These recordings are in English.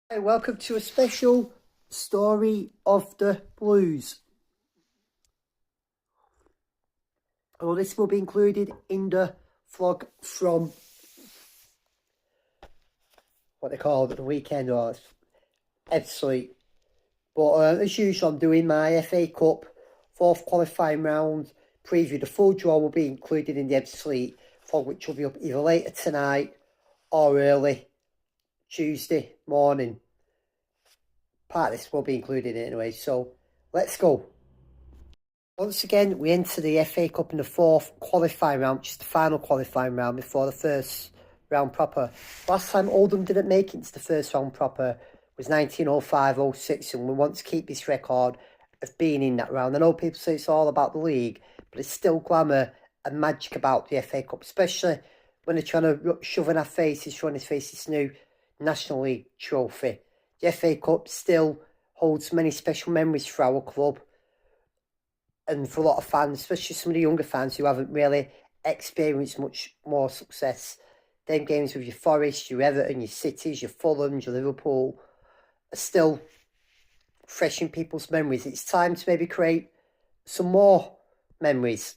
Hi, welcome to a special story of the Blues. Well, this will be included in the vlog from what they call the weekend or Ebbsfleet. But as usual, I'm doing my FA Cup fourth qualifying round preview. The full draw will be included in the Ebbsfleet vlog, which will be up either later tonight or early Tuesday morning. Part of this will be included anyway, so let's go. Once again, we enter the FA Cup in the fourth qualifying round, which is the final qualifying round before the first round proper. Last time Oldham didn't make it into the first round proper was 1905-06, and we want to keep this record of being in that round. I know people say it's all about the league, but it's still glamour and magic about the FA Cup, especially when they're trying to shove in our faces, trying to face this new National League trophy. The FA Cup still holds many special memories for our club and for a lot of fans, especially some of the younger fans who haven't really experienced much more success. Them games with your Forest, your Everton, your Cities, your Fulham, your Liverpool are still fresh in people's memories. It's time to maybe create some more memories.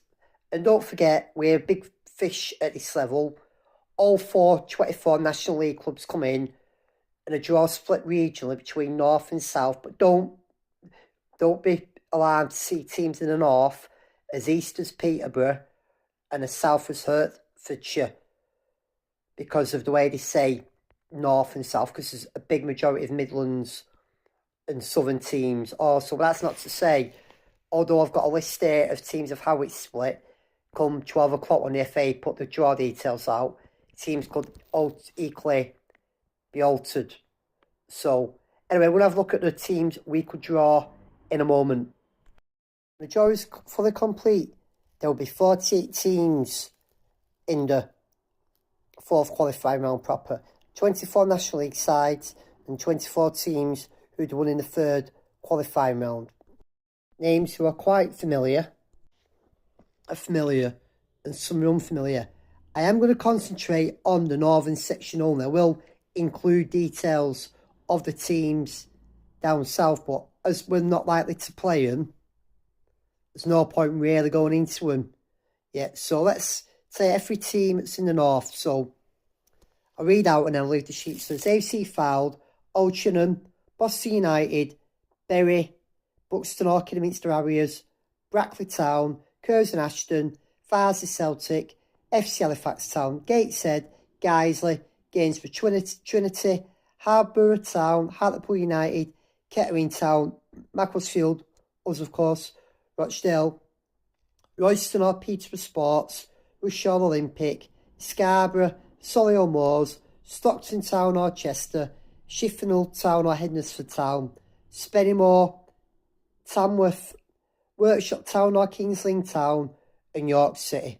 And don't forget, we're big fish at this level. All 24 National League clubs come in, and a draw split regionally between North and South. But don't be alarmed to see teams in the North as East as Peterborough and as South as Hertfordshire, because of the way they say North and South, because there's a big majority of Midlands and Southern teams also. But that's not to say, although I've got a list there of teams of how it's split, come 12 o'clock when the FA put the draw details out, teams could equally be altered. So anyway, we'll have a look at the teams we could draw in a moment. The draw is fully complete. There will be 48 teams in the fourth qualifying round proper. 24 National League sides and 24 teams who'd won in the third qualifying round. Names who are quite familiar, and some are unfamiliar. I am going to concentrate on the northern section only. I will include details of the teams down south, but as we're not likely to play them, there's no point really going into them yet. So let's say every team that's in the north. So I'll read out and then I'll leave the sheet. So it's AC Fylde, Altrincham, Boston United, Bury, Buxton Orchid and Minster Harriers, Brackley Town, Curzon Ashton, Farsley Celtic, FC Halifax Town, Gateshead, Guiseley, Gainsborough Trinity, Harborough Town, Hartlepool United, Kettering Town, Macclesfield, us of course, Rochdale, Royston or Peterborough Sports, Rushaw Olympic, Scarborough, Solihull Moors, Stockton Town or Chester, Shifnal Town or Hednesford Town, Spennymoor, Tamworth, Workshop Town or Kings Lynn Town, and York City.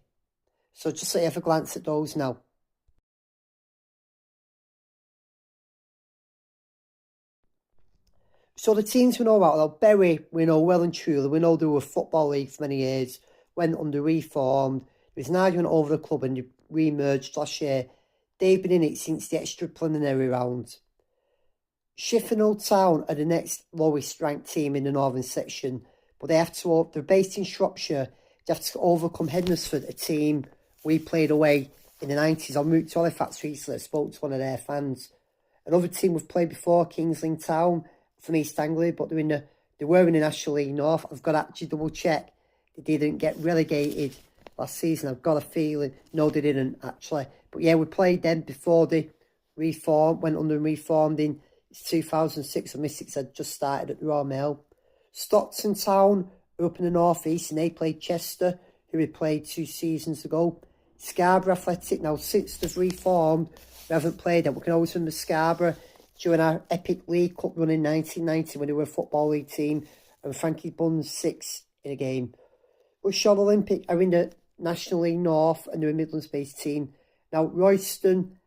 So just let you have a glance at those now. So the teams we know about, well, Bury, we know well and truly. We know they were a football league for many years, went under reformed. There was an argument over the club and they re-merged last year. They've been in it since the extra preliminary round. Shifnal Town are the next lowest ranked team in the northern section, but they're based in Shropshire. They have to overcome Hednesford, a team we played away in the 90s. On route to Halifax recently, I spoke to one of their fans. Another team we've played before, Kings Lynn Town, from East Anglia, but they were in the National League North. I've got to actually double check. They didn't get relegated last season. I've got a feeling. No, they didn't actually. But yeah, we played them before they went under and reformed in 2006. The Mystics had just started at the Royal Mail. Stockton Town are up in the North East and they played Chester, who we played 2 seasons ago. Scarborough Athletic, now since they've reformed, we haven't played them. We can always remember Scarborough during our epic League Cup run in 1990 when they were a Football League team and Frankie Bunn's 6 in a game. Rushaw Olympic are in the National League North and they're a Midlands-based team. Now, Royston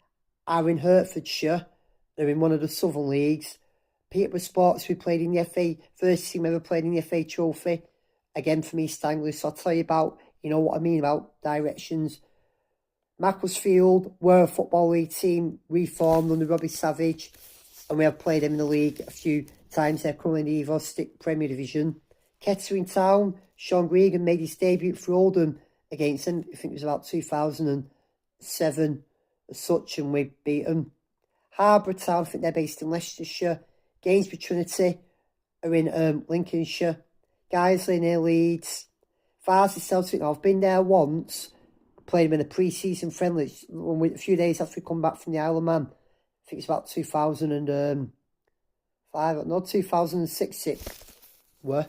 are in Hertfordshire. They're in one of the Southern Leagues. Peterborough Sports, we played in the FA, first team ever played in the FA Trophy, again from East Anglia. So I'll tell you about, what I mean about directions. Macclesfield were a Football League team, reformed under Robbie Savage. and we have played them in the league a few times. They're currently in the Evo Stick Premier Division. Kettering Town, Sean Gregan made his debut for Oldham against them. I think it was about 2007 as such, and we beat them. Harbour Town, I think they're based in Leicestershire. Gainsborough Trinity are in Lincolnshire. Guiseley near Leeds. Farsley Celtic, I've been there once. Played them in a pre-season friendly a few days after we come back from the Isle of Man. I think it's about 2005, no, 2006 it were.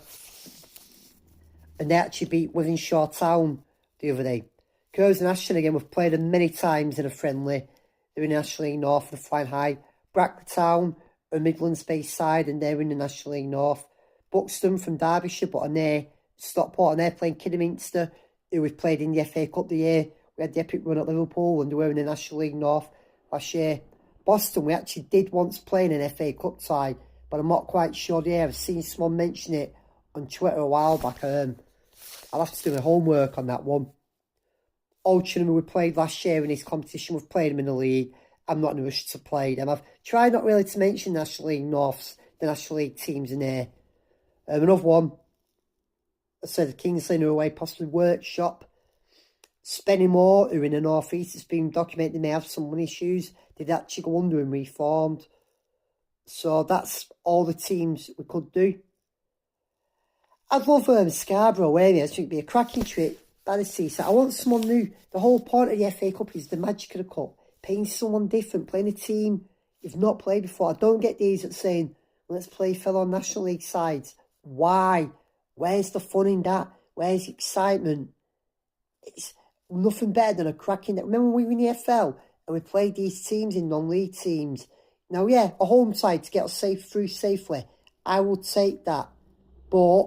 And they actually beat Withenshaw Town the other day. Curzon Ashton again, we've played them many times in a friendly. They're in the National League North, the Flying High. Brackley Town, a Midlands-based side, and they're in the National League North. Buxton from Derbyshire, but on there, Stockport, and they're playing Kidderminster, who was played in the FA Cup the year. We had the epic run at Liverpool, and they were in the National League North last year. Boston, we actually did once play in an FA Cup tie, but I'm not quite sure there. I've seen someone mention it on Twitter a while back. I'll have to do my homework on that one. Altrincham, who we played last year in this competition, we've played them in the league. I'm not in a rush to play them. I've tried not really to mention National League Norths, the National League teams in there. Another one, I said the Kingsley, who are away, possibly Workshop. Spennymoor, who are in the North East, it's been documented they may have some money issues. They'd actually go under and reformed. So that's all the teams we could do. I'd love Scarborough away there. I think it'd be a cracking trip by the seaside. I want someone new. The whole point of the FA Cup is the magic of the cup. Playing someone different, playing a team you've not played before. I don't get these at saying, let's play fellow National League sides. Why? Where's the fun in that? Where's the excitement? It's nothing better than a cracking... Remember when we were in the FL and we played these teams in non-league teams? Now, yeah, a home side to get us through safely. I will take that. But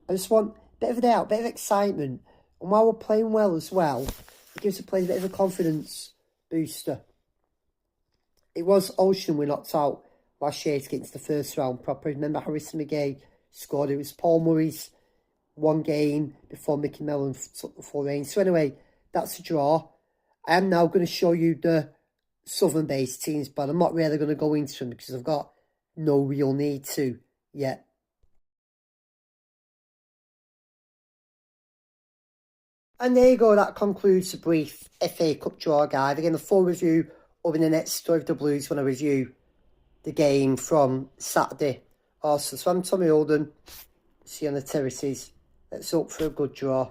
I just want a bit of a doubt, a bit of excitement. And while we're playing well as well, it gives the players a bit of a confidence booster. It was Ocean we knocked out last year to get into the first round proper. Remember Harrison McGay scored. It was Paul Murray's one game before Mickey Mellon took the full reign. So anyway, that's a draw. I am now going to show you the Southern-based teams, but I'm not really going to go into them because I've got no real need to yet. And there you go, that concludes the brief FA Cup draw guide. Again, the full review will be in the next story of the Blues when I review the game from Saturday. Also, so I'm Tommy Holden. See you on the terraces. Let's hope for a good draw.